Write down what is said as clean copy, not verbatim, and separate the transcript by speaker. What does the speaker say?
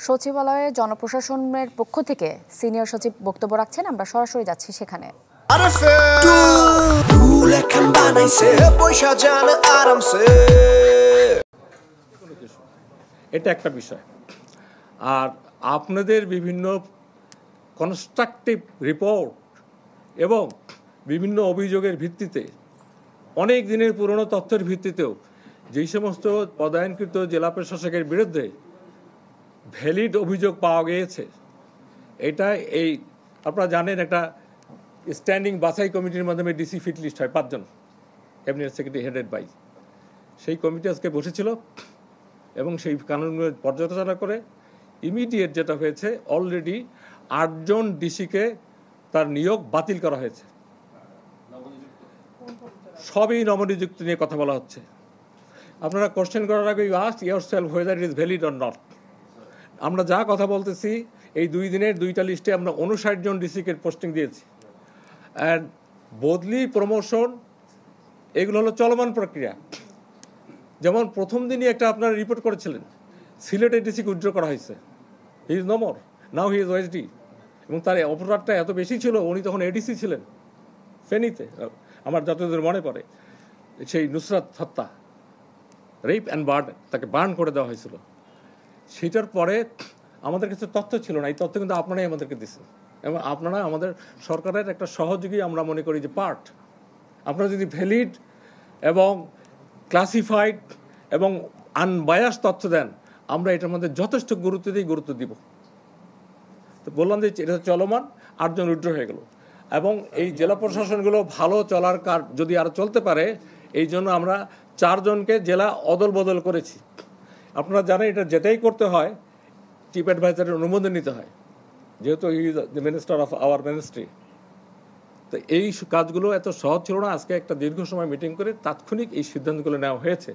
Speaker 1: সচিবালয়ে জনপ্রশাসনের পক্ষ থেকে সিনিয়র সচিব বক্তব্য রাখছেন, আমরা সরাসরি যাচ্ছি সেখানে।
Speaker 2: এটা একটা বিষয়। আর আপনাদের বিভিন্ন কনস্ট্রাকটিভ রিপোর্ট এবং বিভিন্ন অভিযোগের ভিত্তিতে, অনেক দিনের পুরনো তথ্যের ভিত্তিতেও যেই সমস্ত পদায়নকৃত জেলা প্রশাসকের বিরুদ্ধে ভ্যালিড অভিযোগ পাওয়া গিয়েছে, এটা এই আপনারা জানেন একটা স্ট্যান্ডিং বাছাই কমিটির মাধ্যমে ডিসি ফিট লিস্ট হয় 5 জন, ক্যাবিনেট সেক্রেটারি হেডেড বাই। সেই কমিটি আজকে বসেছিল এবং সেই কানুনগুলো পর্যালোচনা করে ইমিডিয়েট যেটা হয়েছে, অলরেডি 8 জন ডিসিকে তার নিয়োগ বাতিল করা হয়েছে। সবই নবনিযুক্ত নিয়ে কথা বলা হচ্ছে। আপনারা কোশ্চেন করার আগে you ask yourself whether it is valid or not. আমরা যা কথা বলতেছি, এই 2 দিনের 2টা লিস্টে আমরা 59 জন ডিসিকে পোস্টিং দিয়েছি। অ্যান্ড বদলি, প্রমোশন, এগুলো হলো চলমান প্রক্রিয়া। যেমন প্রথম দিনই একটা আপনারা রিপোর্ট করেছিলেন, সিলেটের ডিসিকে উইথড্র করা হয়েছে। He is no more, now he is OSD. এবং তার অপরাধটা এত বেশি ছিল, উনি তখন এডিসি ছিলেন ফেনীতে। আমার যতদূর মনে পড়ে, সেই নুসরাত হত্যা, রেপ অ্যান্ড বার্ন, তাকে বার্ন করে দেওয়া হয়েছিল। সেটার পরে আমাদের কাছে তথ্য ছিল না, এই তথ্য কিন্তু আপনারাই আমাদেরকে দিচ্ছেন এবং আপনারা আমাদের সরকারের একটা সহযোগী, আমরা মনে করি যে পার্ট। আপনারা যদি ভ্যালিড এবং ক্লাসিফাইড এবং আনবায়াস তথ্য দেন, আমরা এটার মধ্যে যথেষ্ট গুরুত্ব দিব। তো বললাম যে এটা চলমান, 8 জন উইথড্র হয়ে গেল। এবং এই জেলা প্রশাসনগুলো ভালো চলার যদি আরও চলতে পারে, এই জন্য আমরা 4 জনকে জেলা অদল বদল করেছি। আপনারা জানেন, এটা যেটাই করতে হয় চিফ অ্যাডভাইজারের অনুমোদন নিতে হয়, যেহেতু he is the minister of our ministry. তো এই কাজগুলো এত সহজ ছিল না। আজকে একটা দীর্ঘ সময় মিটিং করে তাৎক্ষণিক এই সিদ্ধান্তগুলো নেওয়া হয়েছে।